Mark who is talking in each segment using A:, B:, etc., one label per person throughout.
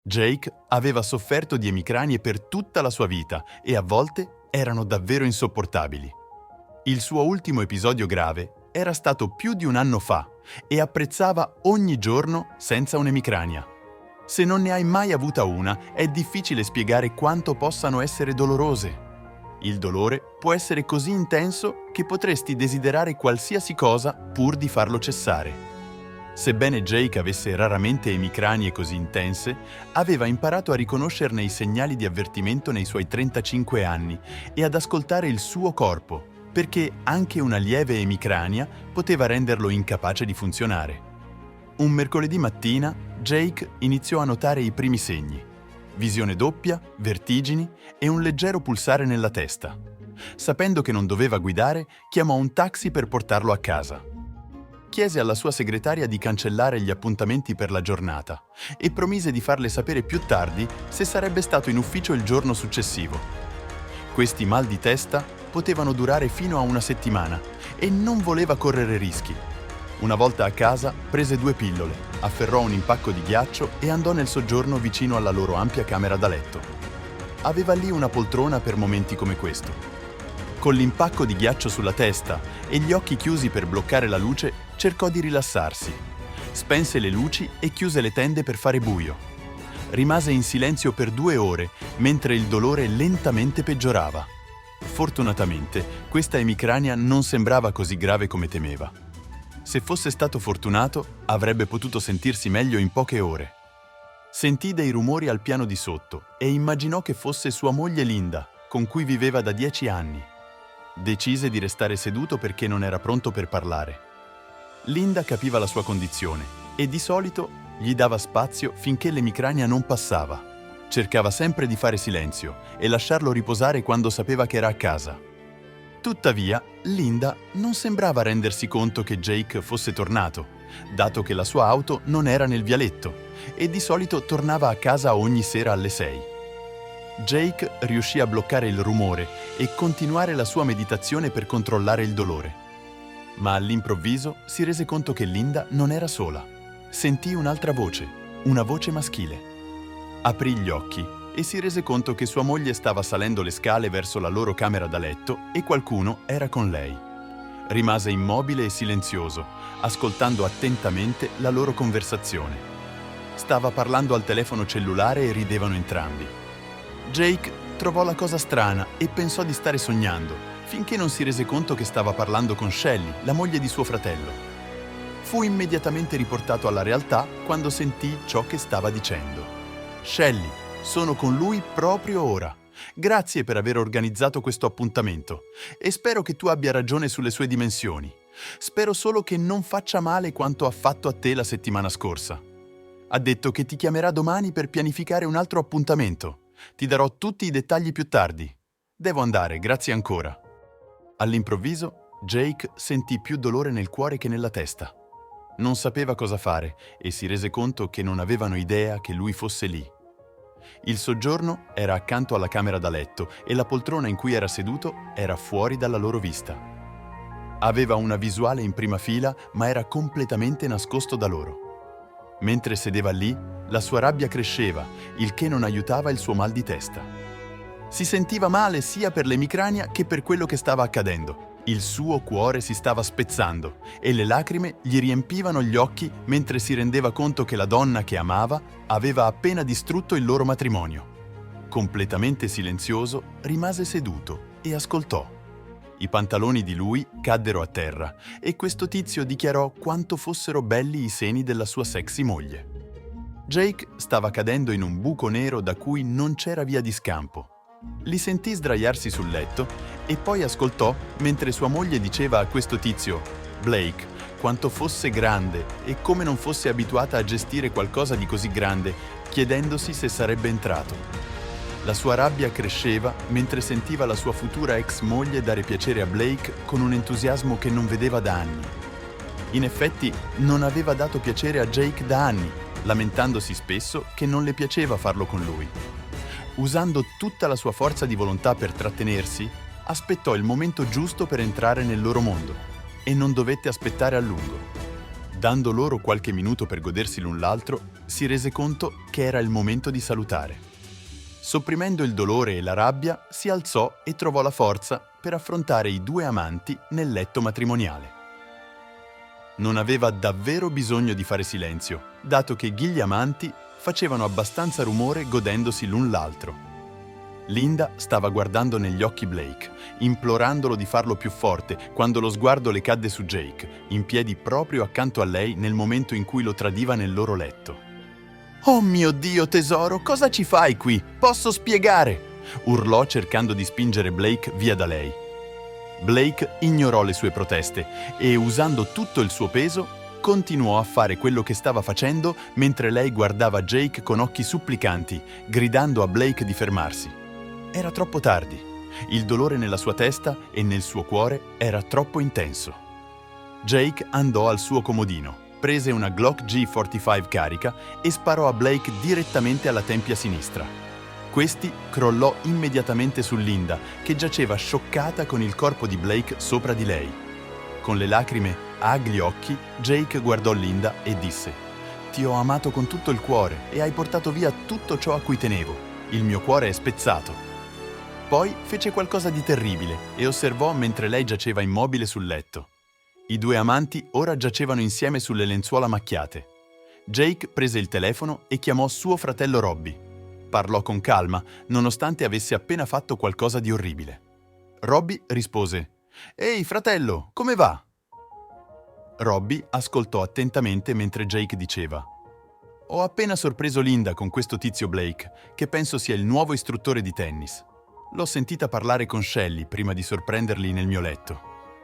A: Jake aveva sofferto di emicranie per tutta la sua vita e a volte erano davvero insopportabili. Il suo ultimo episodio grave era stato più di un anno fa e apprezzava ogni giorno senza un'emicrania. Se non ne hai mai avuta una, è difficile spiegare quanto possano essere dolorose. Il dolore può essere così intenso che potresti desiderare qualsiasi cosa pur di farlo cessare. Sebbene Jake avesse raramente emicranie così intense, aveva imparato a riconoscerne i segnali di avvertimento nei suoi 35 anni e ad ascoltare il suo corpo, perché anche una lieve emicrania poteva renderlo incapace di funzionare. Un mercoledì mattina, Jake iniziò a notare i primi segni: visione doppia, vertigini e un leggero pulsare nella testa. Sapendo che non doveva guidare, chiamò un taxi per portarlo a casa. Chiese alla sua segretaria di cancellare gli appuntamenti per la giornata e promise di farle sapere più tardi se sarebbe stato in ufficio il giorno successivo. Questi mal di testa potevano durare fino a una settimana e non voleva correre rischi. Una volta a casa prese 2 pillole, afferrò un impacco di ghiaccio e andò nel soggiorno vicino alla loro ampia camera da letto. Aveva lì una poltrona per momenti come questo. Con l'impacco di ghiaccio sulla testa e gli occhi chiusi per bloccare la luce, cercò di rilassarsi. Spense le luci e chiuse le tende per fare buio. Rimase in silenzio per 2 ore, mentre il dolore lentamente peggiorava. Fortunatamente, questa emicrania non sembrava così grave come temeva. Se fosse stato fortunato, avrebbe potuto sentirsi meglio in poche ore. Sentì dei rumori al piano di sotto e immaginò che fosse sua moglie Linda, con cui viveva da 10 anni. Decise di restare seduto perché non era pronto per parlare. Linda capiva la sua condizione e di solito gli dava spazio finché l'emicrania non passava. Cercava sempre di fare silenzio e lasciarlo riposare quando sapeva che era a casa. Tuttavia, Linda non sembrava rendersi conto che Jake fosse tornato, dato che la sua auto non era nel vialetto e di solito tornava a casa ogni sera alle 6. Jake riuscì a bloccare il rumore e continuare la sua meditazione per controllare il dolore. Ma all'improvviso si rese conto che Linda non era sola. Sentì un'altra voce, una voce maschile. Aprì gli occhi e si rese conto che sua moglie stava salendo le scale verso la loro camera da letto e qualcuno era con lei. Rimase immobile e silenzioso, ascoltando attentamente la loro conversazione. Stava parlando al telefono cellulare e ridevano entrambi. Jake trovò la cosa strana e pensò di stare sognando, finché non si rese conto che stava parlando con Shelley, la moglie di suo fratello. Fu immediatamente riportato alla realtà quando sentì ciò che stava dicendo. «Shelley, sono con lui proprio ora. Grazie per aver organizzato questo appuntamento e spero che tu abbia ragione sulle sue dimensioni. Spero solo che non faccia male quanto ha fatto a te la settimana scorsa. Ha detto che ti chiamerà domani per pianificare un altro appuntamento. Ti darò tutti i dettagli più tardi. Devo andare, grazie ancora». All'improvviso, Jake sentì più dolore nel cuore che nella testa. Non sapeva cosa fare e si rese conto che non avevano idea che lui fosse lì. Il soggiorno era accanto alla camera da letto e la poltrona in cui era seduto era fuori dalla loro vista. Aveva una visuale in prima fila, ma era completamente nascosto da loro. Mentre sedeva lì, la sua rabbia cresceva, il che non aiutava il suo mal di testa. Si sentiva male sia per l'emicrania che per quello che stava accadendo. Il suo cuore si stava spezzando e le lacrime gli riempivano gli occhi mentre si rendeva conto che la donna che amava aveva appena distrutto il loro matrimonio. Completamente silenzioso, rimase seduto e ascoltò. I pantaloni di lui caddero a terra e questo tizio dichiarò quanto fossero belli i seni della sua sexy moglie. Jake stava cadendo in un buco nero da cui non c'era via di scampo. Li sentì sdraiarsi sul letto e poi ascoltò mentre sua moglie diceva a questo tizio, Blake, quanto fosse grande e come non fosse abituata a gestire qualcosa di così grande, chiedendosi se sarebbe entrato. La sua rabbia cresceva mentre sentiva la sua futura ex moglie dare piacere a Blake con un entusiasmo che non vedeva da anni. In effetti, non aveva dato piacere a Jake da anni, lamentandosi spesso che non le piaceva farlo con lui. Usando tutta la sua forza di volontà per trattenersi, aspettò il momento giusto per entrare nel loro mondo e non dovette aspettare a lungo. Dando loro qualche minuto per godersi l'un l'altro, si rese conto che era il momento di salutare. Sopprimendo il dolore e la rabbia, si alzò e trovò la forza per affrontare i due amanti nel letto matrimoniale. Non aveva davvero bisogno di fare silenzio, dato che gli amanti facevano abbastanza rumore godendosi l'un l'altro. Linda stava guardando negli occhi Blake, implorandolo di farlo più forte, quando lo sguardo le cadde su Jake, in piedi proprio accanto a lei nel momento in cui lo tradiva nel loro letto. «Oh mio Dio, tesoro, cosa ci fai qui? Posso spiegare!» urlò cercando di spingere Blake via da lei. Blake ignorò le sue proteste e, usando tutto il suo peso, continuò a fare quello che stava facendo mentre lei guardava Jake con occhi supplicanti, gridando a Blake di fermarsi. Era troppo tardi. Il dolore nella sua testa e nel suo cuore era troppo intenso. Jake andò al suo comodino, prese una Glock G45 carica e sparò a Blake direttamente alla tempia sinistra. Questi crollò immediatamente su Linda, che giaceva scioccata con il corpo di Blake sopra di lei. Con le lacrime agli occhi, Jake guardò Linda e disse: «Ti ho amato con tutto il cuore e hai portato via tutto ciò a cui tenevo. Il mio cuore è spezzato». Poi fece qualcosa di terribile e osservò mentre lei giaceva immobile sul letto. I due amanti ora giacevano insieme sulle lenzuola macchiate. Jake prese il telefono e chiamò suo fratello Robbie. Parlò con calma, nonostante avesse appena fatto qualcosa di orribile. Robbie rispose: «Ehi, fratello, come va?» Robbie ascoltò attentamente mentre Jake diceva: «Ho appena sorpreso Linda con questo tizio Blake, che penso sia il nuovo istruttore di tennis. L'ho sentita parlare con Shelly prima di sorprenderli nel mio letto.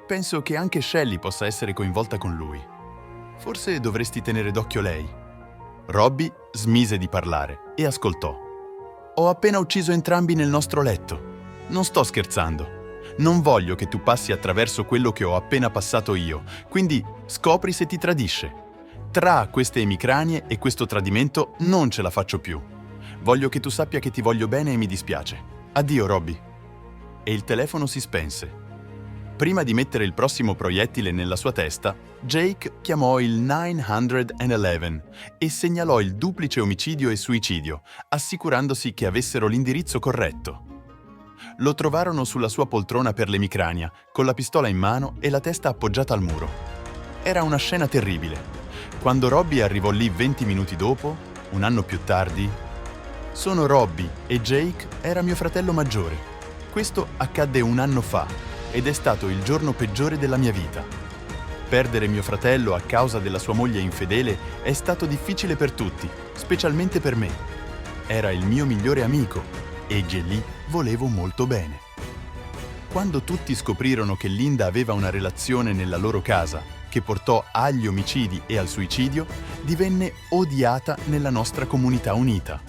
A: Penso che anche Shelly possa essere coinvolta con lui. Forse dovresti tenere d'occhio lei». Robbie smise di parlare e ascoltò. «Ho appena ucciso entrambi nel nostro letto. Non sto scherzando. Non voglio che tu passi attraverso quello che ho appena passato io, quindi scopri se ti tradisce. Tra queste emicranie e questo tradimento non ce la faccio più. Voglio che tu sappia che ti voglio bene e mi dispiace. Addio, Robbie». E il telefono si spense. Prima di mettere il prossimo proiettile nella sua testa, Jake chiamò il 911 e segnalò il duplice omicidio e suicidio, assicurandosi che avessero l'indirizzo corretto. Lo trovarono sulla sua poltrona per l'emicrania, con la pistola in mano e la testa appoggiata al muro. Era una scena terribile. Quando Robbie arrivò lì 20 minuti dopo, un anno più tardi, sono Robbie e Jake era mio fratello maggiore. Questo accadde un anno fa ed è stato il giorno peggiore della mia vita. Perdere mio fratello a causa della sua moglie infedele è stato difficile per tutti, specialmente per me. Era il mio migliore amico e gli volevo molto bene. Quando tutti scoprirono che Linda aveva una relazione nella loro casa che portò agli omicidi e al suicidio, divenne odiata nella nostra comunità unita.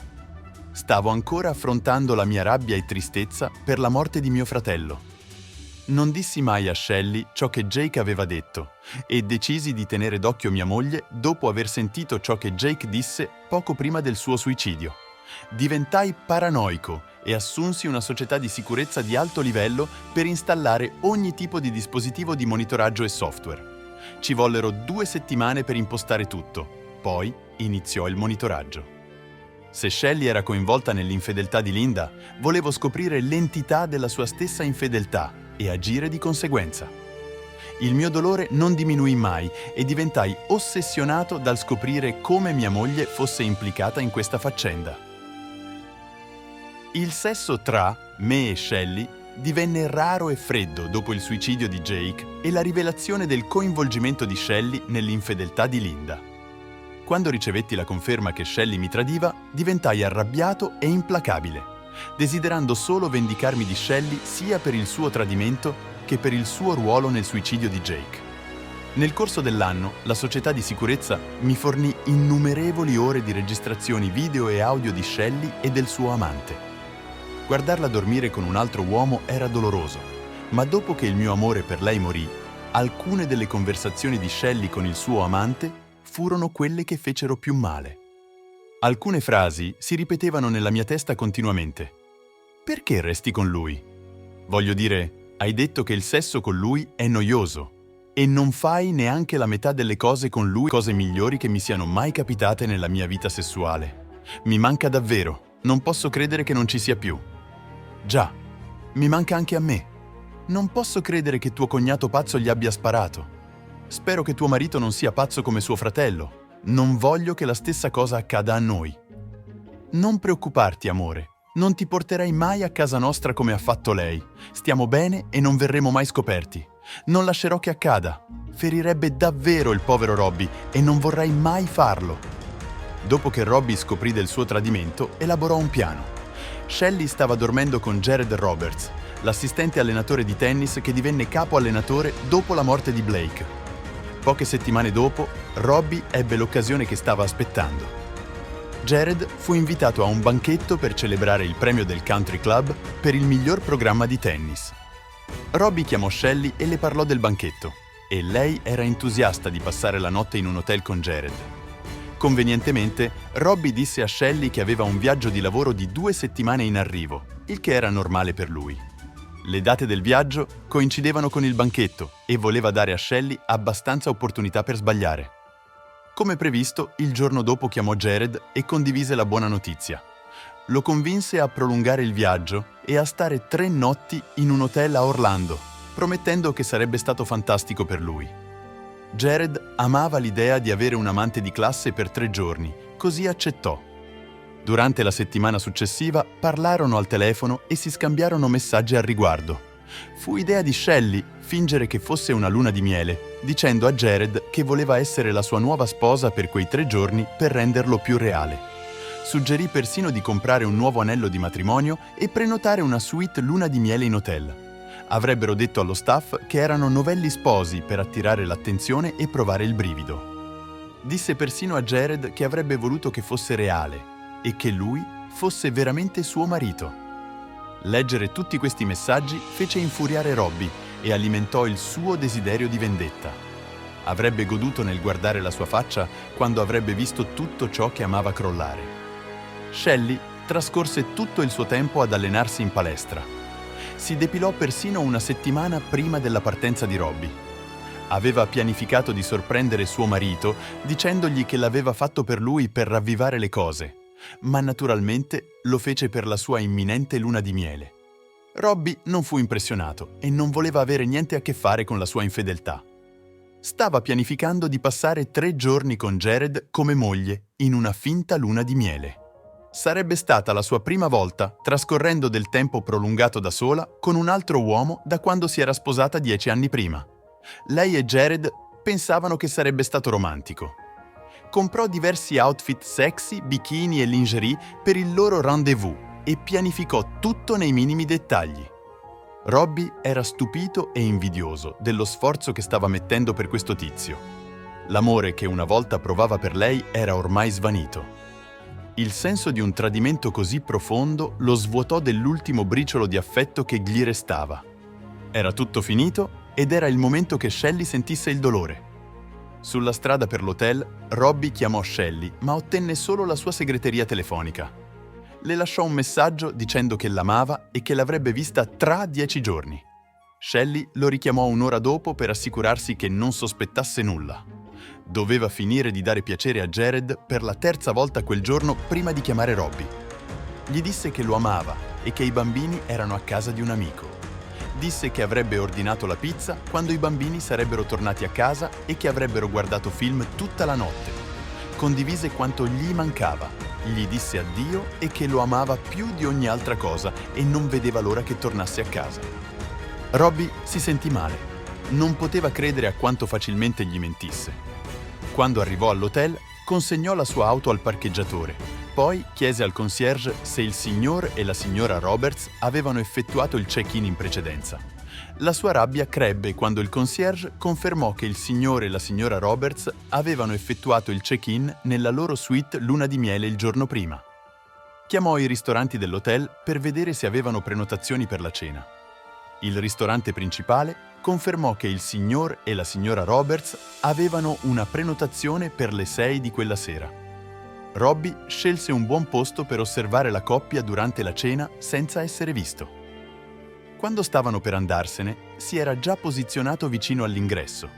A: Stavo ancora affrontando la mia rabbia e tristezza per la morte di mio fratello. Non dissi mai a Shelly ciò che Jake aveva detto e decisi di tenere d'occhio mia moglie dopo aver sentito ciò che Jake disse poco prima del suo suicidio. Diventai paranoico e assunsi una società di sicurezza di alto livello per installare ogni tipo di dispositivo di monitoraggio e software. Ci vollero 2 settimane per impostare tutto, poi iniziò il monitoraggio. Se Shelly era coinvolta nell'infedeltà di Linda, volevo scoprire l'entità della sua stessa infedeltà e agire di conseguenza. Il mio dolore non diminuì mai e diventai ossessionato dal scoprire come mia moglie fosse implicata in questa faccenda. Il sesso tra me e Shelly divenne raro e freddo dopo il suicidio di Jake e la rivelazione del coinvolgimento di Shelly nell'infedeltà di Linda. Quando ricevetti la conferma che Shelly mi tradiva, diventai arrabbiato e implacabile, desiderando solo vendicarmi di Shelly sia per il suo tradimento che per il suo ruolo nel suicidio di Jake. Nel corso dell'anno, la società di sicurezza mi fornì innumerevoli ore di registrazioni video e audio di Shelly e del suo amante. Guardarla dormire con un altro uomo era doloroso, ma dopo che il mio amore per lei morì, alcune delle conversazioni di Shelly con il suo amante furono quelle che fecero più male. Alcune frasi si ripetevano nella mia testa continuamente. «Perché resti con lui?» Voglio dire, hai detto che il sesso con lui è noioso. E non fai neanche la metà delle cose con lui, cose migliori che mi siano mai capitate nella mia vita sessuale. Mi manca davvero, non posso credere che non ci sia più. Già, mi manca anche a me. Non posso credere che tuo cognato pazzo gli abbia sparato. Spero che tuo marito non sia pazzo come suo fratello. Non voglio che la stessa cosa accada a noi. Non preoccuparti, amore. Non ti porterai mai a casa nostra come ha fatto lei. Stiamo bene e non verremo mai scoperti. Non lascerò che accada. Ferirebbe davvero il povero Robbie e non vorrei mai farlo. Dopo che Robbie scoprì del suo tradimento, elaborò un piano. Shelley stava dormendo con Jared Roberts, l'assistente allenatore di tennis che divenne capo allenatore dopo la morte di Blake. Poche settimane dopo, Robbie ebbe l'occasione che stava aspettando. Jared fu invitato a un banchetto per celebrare il premio del Country Club per il miglior programma di tennis. Robbie chiamò Shelley e le parlò del banchetto, e lei era entusiasta di passare la notte in un hotel con Jared. Convenientemente, Robbie disse a Shelley che aveva un viaggio di lavoro di 2 settimane in arrivo, il che era normale per lui. Le date del viaggio coincidevano con il banchetto e voleva dare a Shelley abbastanza opportunità per sbagliare. Come previsto, il giorno dopo chiamò Jared e condivise la buona notizia. Lo convinse a prolungare il viaggio e a stare 3 notti in un hotel a Orlando, promettendo che sarebbe stato fantastico per lui. Jared amava l'idea di avere un amante di classe per 3 giorni, così accettò. Durante la settimana successiva parlarono al telefono e si scambiarono messaggi al riguardo. Fu idea di Shelley fingere che fosse una luna di miele, dicendo a Jared che voleva essere la sua nuova sposa per quei 3 giorni per renderlo più reale. Suggerì persino di comprare un nuovo anello di matrimonio e prenotare una suite luna di miele in hotel. Avrebbero detto allo staff che erano novelli sposi per attirare l'attenzione e provare il brivido. Disse persino a Jared che avrebbe voluto che fosse reale e che lui fosse veramente suo marito. Leggere tutti questi messaggi fece infuriare Robbie e alimentò il suo desiderio di vendetta. Avrebbe goduto nel guardare la sua faccia quando avrebbe visto tutto ciò che amava crollare. Shelley trascorse tutto il suo tempo ad allenarsi in palestra. Si depilò persino una settimana prima della partenza di Robbie. Aveva pianificato di sorprendere suo marito dicendogli che l'aveva fatto per lui per ravvivare le cose, ma naturalmente lo fece per la sua imminente luna di miele. Robbie non fu impressionato e non voleva avere niente a che fare con la sua infedeltà. Stava pianificando di passare 3 giorni con Jared come moglie in una finta luna di miele. Sarebbe stata la sua prima volta trascorrendo del tempo prolungato da sola con un altro uomo da quando si era sposata 10 anni prima. Lei e Jared pensavano che sarebbe stato romantico. Comprò diversi outfit sexy, bikini e lingerie per il loro rendezvous e pianificò tutto nei minimi dettagli. Robbie era stupito e invidioso dello sforzo che stava mettendo per questo tizio. L'amore che una volta provava per lei era ormai svanito. Il senso di un tradimento così profondo lo svuotò dell'ultimo briciolo di affetto che gli restava. Era tutto finito ed era il momento che Shelley sentisse il dolore. Sulla strada per l'hotel, Robbie chiamò Shelley, ma ottenne solo la sua segreteria telefonica. Le lasciò un messaggio dicendo che l'amava e che l'avrebbe vista tra 10 giorni. Shelley lo richiamò un'ora dopo per assicurarsi che non sospettasse nulla. Doveva finire di dare piacere a Jared per la 3ª volta quel giorno prima di chiamare Robbie. Gli disse che lo amava e che i bambini erano a casa di un amico. Disse che avrebbe ordinato la pizza quando i bambini sarebbero tornati a casa e che avrebbero guardato film tutta la notte. Condivise quanto gli mancava, gli disse addio e che lo amava più di ogni altra cosa e non vedeva l'ora che tornasse a casa. Robbie si sentì male. Non poteva credere a quanto facilmente gli mentisse. Quando arrivò all'hotel, consegnò la sua auto al parcheggiatore. Poi chiese al concierge se il signor e la signora Roberts avevano effettuato il check-in in precedenza. La sua rabbia crebbe quando il concierge confermò che il signore e la signora Roberts avevano effettuato il check-in nella loro suite luna di miele il giorno prima. Chiamò i ristoranti dell'hotel per vedere se avevano prenotazioni per la cena. Il ristorante principale confermò che il signor e la signora Roberts avevano una prenotazione per le 6 di quella sera. Robbie scelse un buon posto per osservare la coppia durante la cena senza essere visto. Quando stavano per andarsene, si era già posizionato vicino all'ingresso.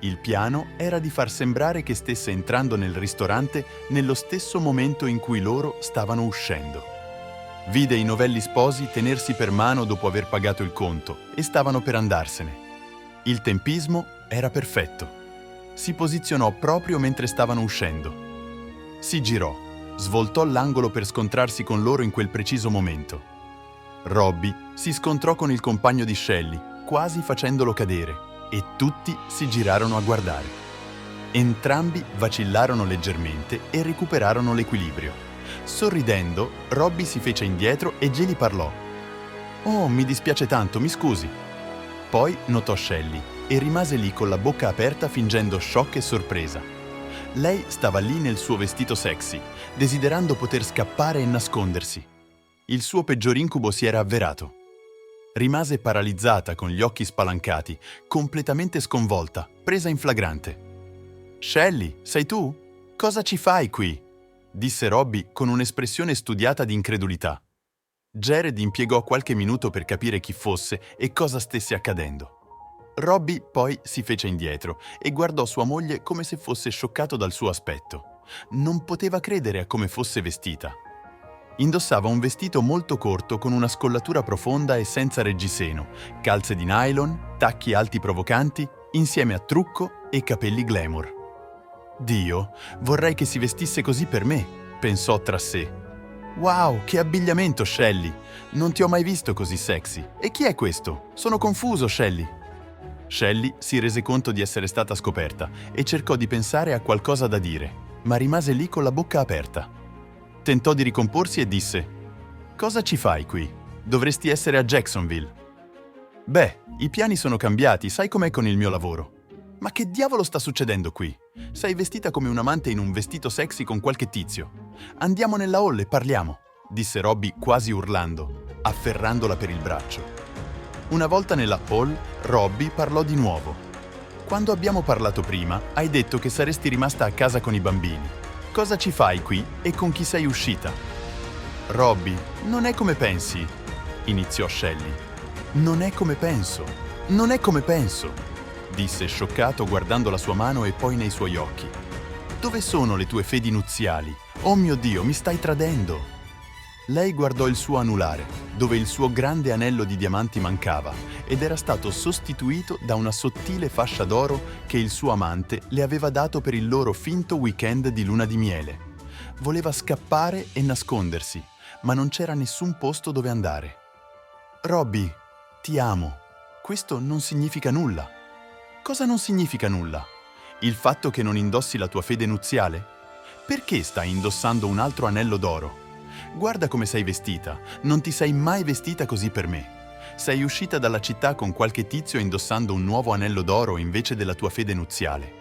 A: Il piano era di far sembrare che stesse entrando nel ristorante nello stesso momento in cui loro stavano uscendo. Vide i novelli sposi tenersi per mano dopo aver pagato il conto e stavano per andarsene. Il tempismo era perfetto. Si posizionò proprio mentre stavano uscendo. Si girò, svoltò l'angolo per scontrarsi con loro in quel preciso momento. Robbie si scontrò con il compagno di Shelley, quasi facendolo cadere, e tutti si girarono a guardare. Entrambi vacillarono leggermente e recuperarono l'equilibrio. Sorridendo, Robbie si fece indietro e gli parlò. «Oh, mi dispiace tanto, mi scusi». Poi notò Shelley e rimase lì con la bocca aperta fingendo shock e sorpresa. Lei stava lì nel suo vestito sexy, desiderando poter scappare e nascondersi. Il suo peggior incubo si era avverato. Rimase paralizzata con gli occhi spalancati, completamente sconvolta, presa in flagrante. «Shelley, sei tu? Cosa ci fai qui?» disse Robbie con un'espressione studiata di incredulità. Jared impiegò qualche minuto per capire chi fosse e cosa stesse accadendo. Robbie poi si fece indietro e guardò sua moglie come se fosse scioccato dal suo aspetto. Non poteva credere a come fosse vestita. Indossava un vestito molto corto con una scollatura profonda e senza reggiseno, calze di nylon, tacchi alti provocanti, insieme a trucco e capelli glamour. «Dio, vorrei che si vestisse così per me», pensò tra sé. «Wow, che abbigliamento, Shelley! Non ti ho mai visto così sexy. E chi è questo? Sono confuso, Shelley». Shelley si rese conto di essere stata scoperta e cercò di pensare a qualcosa da dire, ma rimase lì con la bocca aperta. Tentò di ricomporsi e disse: «Cosa ci fai qui? Dovresti essere a Jacksonville». «Beh, i piani sono cambiati, sai com'è con il mio lavoro». «Ma che diavolo sta succedendo qui? Sei vestita come un amante in un vestito sexy con qualche tizio. Andiamo nella hall e parliamo», disse Robbie quasi urlando, afferrandola per il braccio. Una volta nella hall, Robbie parlò di nuovo. «Quando abbiamo parlato prima, hai detto che saresti rimasta a casa con i bambini. Cosa ci fai qui e con chi sei uscita?» «Robbie, non è come pensi», iniziò Shelley. «Non è come penso, non è come penso», disse scioccato guardando la sua mano e poi nei suoi occhi. «Dove sono le tue fedi nuziali? Oh mio Dio, mi stai tradendo!» Lei guardò il suo anulare, dove il suo grande anello di diamanti mancava ed era stato sostituito da una sottile fascia d'oro che il suo amante le aveva dato per il loro finto weekend di luna di miele. Voleva scappare e nascondersi, ma non c'era nessun posto dove andare. «Robbie, ti amo. Questo non significa nulla». «Cosa non significa nulla? Il fatto che non indossi la tua fede nuziale? Perché stai indossando un altro anello d'oro? Guarda come sei vestita, non ti sei mai vestita così per me. Sei uscita dalla città con qualche tizio indossando un nuovo anello d'oro invece della tua fede nuziale.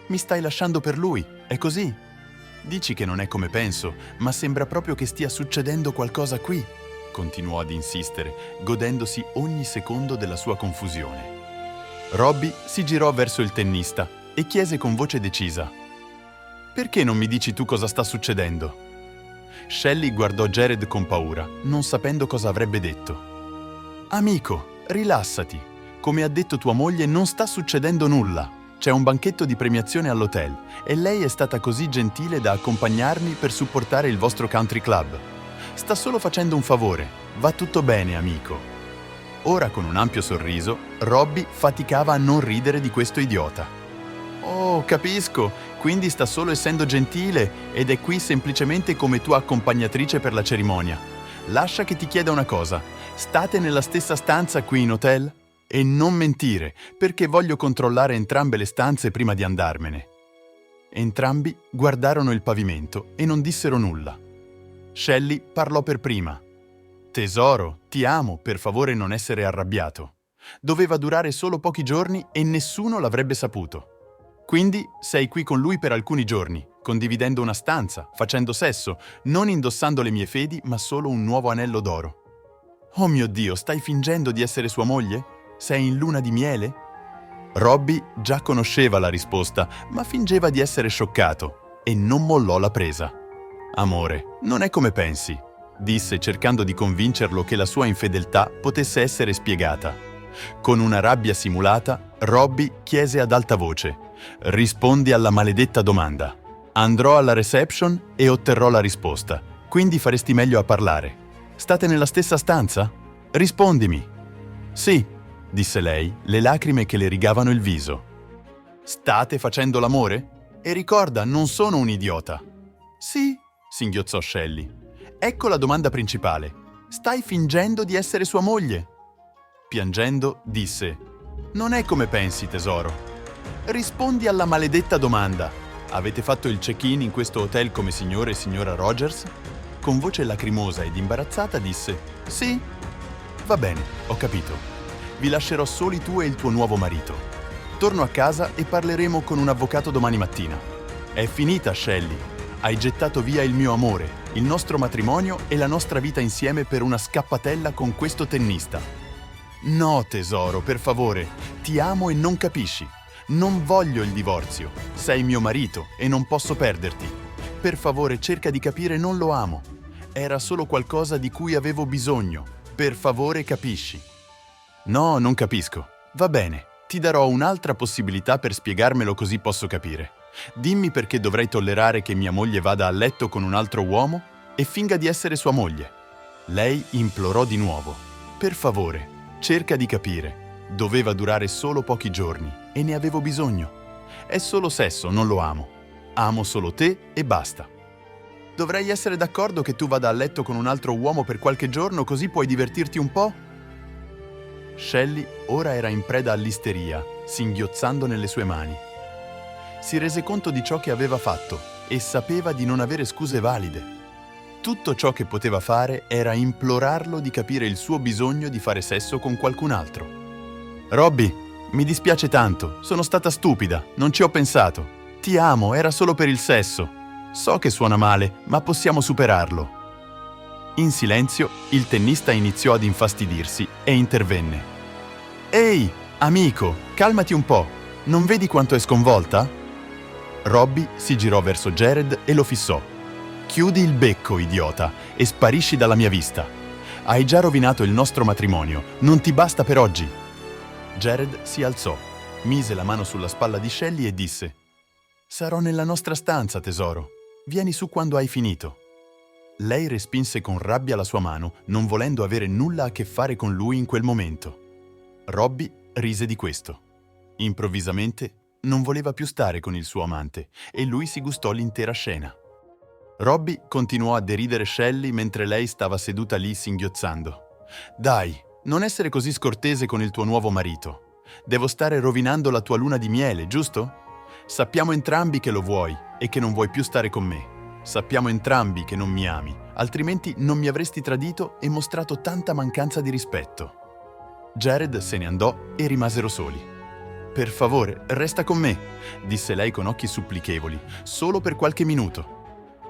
A: Mi stai lasciando per lui, è così? Dici che non è come penso, ma sembra proprio che stia succedendo qualcosa qui», continuò ad insistere, godendosi ogni secondo della sua confusione. Robbie si girò verso il tennista e chiese con voce decisa: «Perché non mi dici tu cosa sta succedendo?» Shelley guardò Jared con paura, non sapendo cosa avrebbe detto. «Amico, rilassati. Come ha detto tua moglie, non sta succedendo nulla. C'è un banchetto di premiazione all'hotel e lei è stata così gentile da accompagnarmi per supportare il vostro country club. Sta solo facendo un favore. Va tutto bene, amico». Ora, con un ampio sorriso, Robbie faticava a non ridere di questo idiota. «Oh, capisco, quindi sta solo essendo gentile ed è qui semplicemente come tua accompagnatrice per la cerimonia. Lascia che ti chieda una cosa. State nella stessa stanza qui in hotel? E non mentire, perché voglio controllare entrambe le stanze prima di andarmene». Entrambi guardarono il pavimento e non dissero nulla. Shelley parlò per prima. «Tesoro, ti amo, per favore non essere arrabbiato. Doveva durare solo pochi giorni e nessuno l'avrebbe saputo. Quindi sei qui con lui per alcuni giorni, condividendo una stanza, facendo sesso, non indossando le mie fedi, ma solo un nuovo anello d'oro. Oh mio Dio, stai fingendo di essere sua moglie? Sei in luna di miele?» Robbie già conosceva la risposta, ma fingeva di essere scioccato e non mollò la presa. «Amore, non è come pensi», disse cercando di convincerlo che la sua infedeltà potesse essere spiegata. Con una rabbia simulata, Robbie chiese ad alta voce: «Rispondi alla maledetta domanda. Andrò alla reception e otterrò la risposta, quindi faresti meglio a parlare. State nella stessa stanza? Rispondimi!» «Sì», disse lei, le lacrime che le rigavano il viso. «State facendo l'amore? E ricorda, non sono un idiota!» «Sì», singhiozzò Shelley. «Ecco la domanda principale. Stai fingendo di essere sua moglie?» Piangendo, disse: «Non è come pensi, tesoro. Rispondi alla maledetta domanda. Avete fatto il check-in in questo hotel come signore e signora Rogers?» Con voce lacrimosa ed imbarazzata disse: «Sì». «Va bene, ho capito. Vi lascerò soli tu e il tuo nuovo marito. Torno a casa e parleremo con un avvocato domani mattina. È finita, Shelley. Hai gettato via il mio amore, il nostro matrimonio e la nostra vita insieme per una scappatella con questo tennista. No, tesoro, per favore, ti amo e non capisci. Non voglio il divorzio. Sei mio marito e non posso perderti. Per favore, cerca di capire, non lo amo. Era solo qualcosa di cui avevo bisogno. Per favore, capisci». «No, non capisco. Va bene, ti darò un'altra possibilità per spiegarmelo così posso capire. Dimmi perché dovrei tollerare che mia moglie vada a letto con un altro uomo e finga di essere sua moglie». Lei implorò di nuovo: «Per favore, cerca di capire. Doveva durare solo pochi giorni e ne avevo bisogno. È solo sesso, non lo amo. Amo solo te e basta. Dovrei essere d'accordo che tu vada a letto con un altro uomo per qualche giorno così puoi divertirti un po'?» Shelley ora era in preda all'isteria, singhiozzando nelle sue mani. Si rese conto di ciò che aveva fatto e sapeva di non avere scuse valide. Tutto ciò che poteva fare era implorarlo di capire il suo bisogno di fare sesso con qualcun altro. «Robbie, mi dispiace tanto, sono stata stupida, non ci ho pensato. Ti amo, era solo per il sesso. So che suona male, ma possiamo superarlo». In silenzio, il tennista iniziò ad infastidirsi e intervenne. «Ehi, amico, calmati un po'. Non vedi quanto è sconvolta?» Robbie si girò verso Jared e lo fissò. «Chiudi il becco, idiota, e sparisci dalla mia vista. Hai già rovinato il nostro matrimonio, non ti basta per oggi?» Jared si alzò, mise la mano sulla spalla di Shelley e disse: «Sarò nella nostra stanza, tesoro. Vieni su quando hai finito». Lei respinse con rabbia la sua mano, non volendo avere nulla a che fare con lui in quel momento. Robbie rise di questo. Improvvisamente non voleva più stare con il suo amante e lui si gustò l'intera scena. Robbie continuò a deridere Shelley mentre lei stava seduta lì singhiozzando. «Dai, non essere così scortese con il tuo nuovo marito. Devo stare rovinando la tua luna di miele, giusto? Sappiamo entrambi che lo vuoi e che non vuoi più stare con me. Sappiamo entrambi che non mi ami, altrimenti non mi avresti tradito e mostrato tanta mancanza di rispetto». Jared se ne andò e rimasero soli. «Per favore, resta con me», disse lei con occhi supplichevoli, «solo per qualche minuto.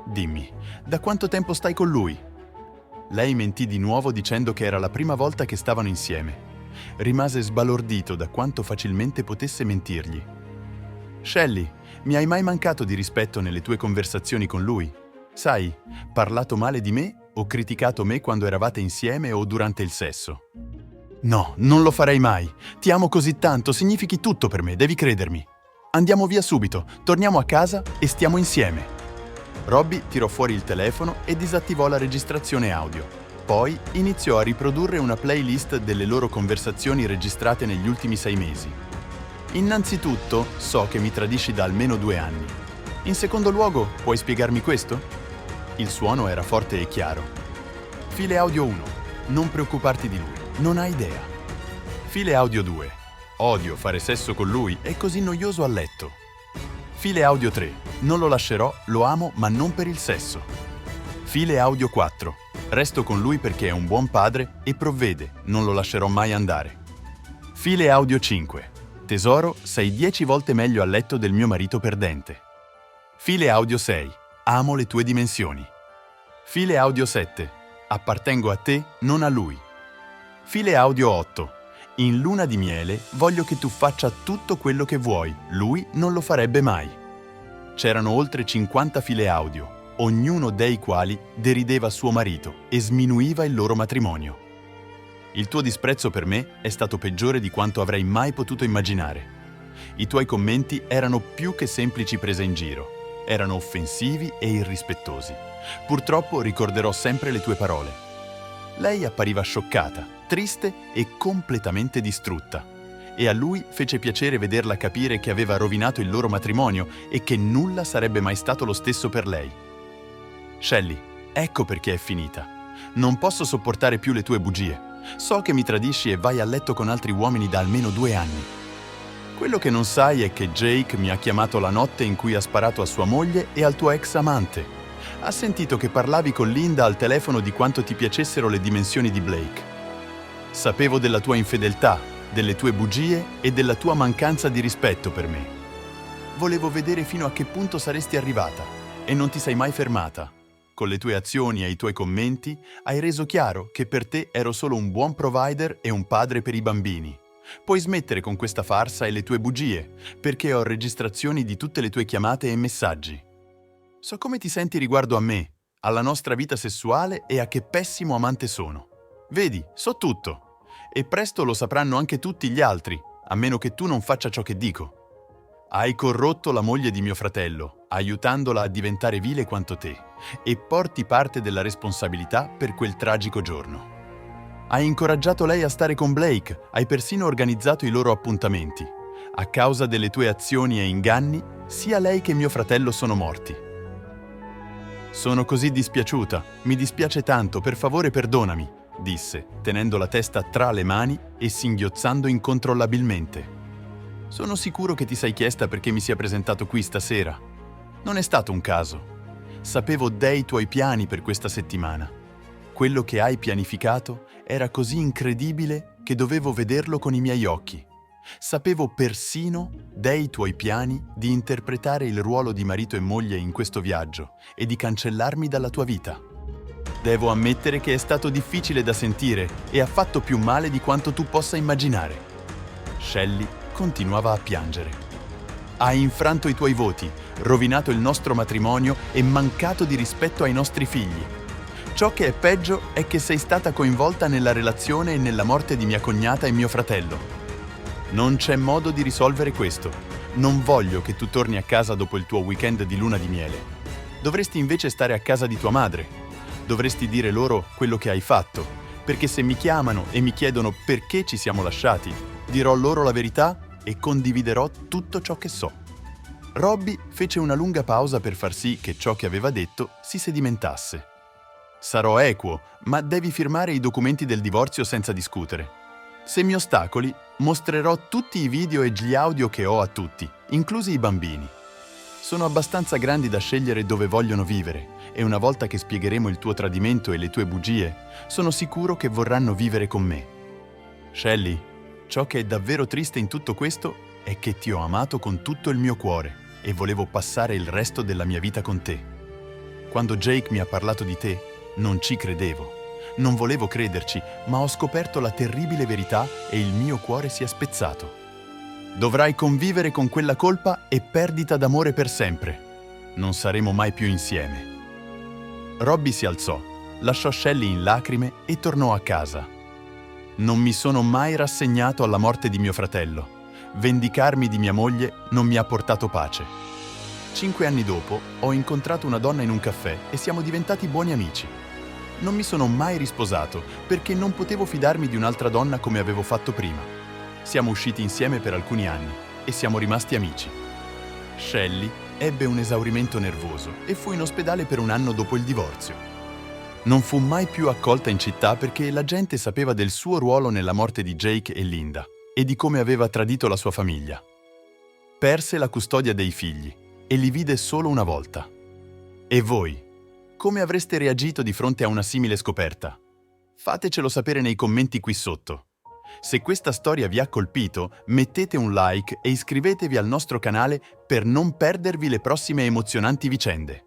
A: Dimmi, da quanto tempo stai con lui?» Lei mentì di nuovo dicendo che era la prima volta che stavano insieme. Rimase sbalordito da quanto facilmente potesse mentirgli. «Shelley, mi hai mai mancato di rispetto nelle tue conversazioni con lui? Sai, parlato male di me o criticato me quando eravate insieme o durante il sesso?» «No, non lo farei mai. Ti amo così tanto, significhi tutto per me, devi credermi. Andiamo via subito, torniamo a casa e stiamo insieme». Robbie tirò fuori il telefono e disattivò la registrazione audio. Poi iniziò a riprodurre una playlist delle loro conversazioni registrate negli ultimi 6 mesi. «Innanzitutto, so che mi tradisci da almeno 2 anni. In secondo luogo, puoi spiegarmi questo?» Il suono era forte e chiaro. «File audio 1. Non preoccuparti di lui. Non hai idea». File audio 2. «Odio fare sesso con lui, è così noioso a letto». File audio 3. «Non lo lascerò, lo amo, ma non per il sesso». File audio 4. «Resto con lui perché è un buon padre e provvede, non lo lascerò mai andare». File audio 5. «Tesoro, sei 10 volte meglio a letto del mio marito perdente». File audio 6. «Amo le tue dimensioni». File audio 7. «Appartengo a te, non a lui». File audio 8. «In luna di miele voglio che tu faccia tutto quello che vuoi, lui non lo farebbe mai». C'erano oltre 50 file audio, ognuno dei quali derideva suo marito e sminuiva il loro matrimonio. Il tuo disprezzo per me è stato peggiore di quanto avrei mai potuto immaginare. I tuoi commenti erano più che semplici prese in giro. Erano offensivi e irrispettosi. Purtroppo ricorderò sempre le tue parole. Lei appariva scioccata, triste e completamente distrutta. E a lui fece piacere vederla capire che aveva rovinato il loro matrimonio e che nulla sarebbe mai stato lo stesso per lei. Shelley, ecco perché è finita. Non posso sopportare più le tue bugie. So che mi tradisci e vai a letto con altri uomini da almeno 2 anni. Quello che non sai è che Jake mi ha chiamato la notte in cui ha sparato a sua moglie e al tuo ex amante. Ha sentito che parlavi con Linda al telefono di quanto ti piacessero le dimensioni di Blake. Sapevo della tua infedeltà, delle tue bugie e della tua mancanza di rispetto per me. Volevo vedere fino a che punto saresti arrivata e non ti sei mai fermata. Con le tue azioni e i tuoi commenti hai reso chiaro che per te ero solo un buon provider e un padre per i bambini. Puoi smettere con questa farsa e le tue bugie, perché ho registrazioni di tutte le tue chiamate e messaggi. So come ti senti riguardo a me, alla nostra vita sessuale e a che pessimo amante sono. Vedi, so tutto. E presto lo sapranno anche tutti gli altri, a meno che tu non faccia ciò che dico. Hai corrotto la moglie di mio fratello, aiutandola a diventare vile quanto te, e porti parte della responsabilità per quel tragico giorno. Hai incoraggiato lei a stare con Blake, hai persino organizzato i loro appuntamenti. A causa delle tue azioni e inganni, sia lei che mio fratello sono morti. Sono così dispiaciuta, mi dispiace tanto, per favore perdonami, disse, tenendo la testa tra le mani e singhiozzando incontrollabilmente. Sono sicuro che ti sei chiesta perché mi sia presentato qui stasera. Non è stato un caso. Sapevo dei tuoi piani per questa settimana. Quello che hai pianificato era così incredibile che dovevo vederlo con i miei occhi. Sapevo persino dei tuoi piani di interpretare il ruolo di marito e moglie in questo viaggio e di cancellarmi dalla tua vita. Devo ammettere che è stato difficile da sentire e ha fatto più male di quanto tu possa immaginare. Shelley continuava a piangere. Hai infranto i tuoi voti, rovinato il nostro matrimonio e mancato di rispetto ai nostri figli. Ciò che è peggio è che sei stata coinvolta nella relazione e nella morte di mia cognata e mio fratello. Non c'è modo di risolvere questo. Non voglio che tu torni a casa dopo il tuo weekend di luna di miele. Dovresti invece stare a casa di tua madre. Dovresti dire loro quello che hai fatto, perché se mi chiamano e mi chiedono perché ci siamo lasciati, dirò loro la verità e condividerò tutto ciò che so. Robbie fece una lunga pausa per far sì che ciò che aveva detto si sedimentasse. Sarò equo, ma devi firmare i documenti del divorzio senza discutere. Se mi ostacoli, mostrerò tutti i video e gli audio che ho a tutti, inclusi i bambini. Sono abbastanza grandi da scegliere dove vogliono vivere e una volta che spiegheremo il tuo tradimento e le tue bugie, sono sicuro che vorranno vivere con me. Shelley, ciò che è davvero triste in tutto questo è che ti ho amato con tutto il mio cuore e volevo passare il resto della mia vita con te. Quando Jake mi ha parlato di te, non ci credevo. Non volevo crederci, ma ho scoperto la terribile verità e il mio cuore si è spezzato. Dovrai convivere con quella colpa e perdita d'amore per sempre. Non saremo mai più insieme. Robbie si alzò, lasciò Shelley in lacrime e tornò a casa. Non mi sono mai rassegnato alla morte di mio fratello. Vendicarmi di mia moglie non mi ha portato pace. 5 anni dopo ho incontrato una donna in un caffè e siamo diventati buoni amici. Non mi sono mai risposato perché non potevo fidarmi di un'altra donna come avevo fatto prima. Siamo usciti insieme per alcuni anni e siamo rimasti amici. Shelley ebbe un esaurimento nervoso e fu in ospedale per 1 anno dopo il divorzio. Non fu mai più accolta in città perché la gente sapeva del suo ruolo nella morte di Jake e Linda e di come aveva tradito la sua famiglia. Perse la custodia dei figli e li vide solo una volta. E voi? Come avreste reagito di fronte a una simile scoperta? Fatecelo sapere nei commenti qui sotto. Se questa storia vi ha colpito, mettete un like e iscrivetevi al nostro canale per non perdervi le prossime emozionanti vicende.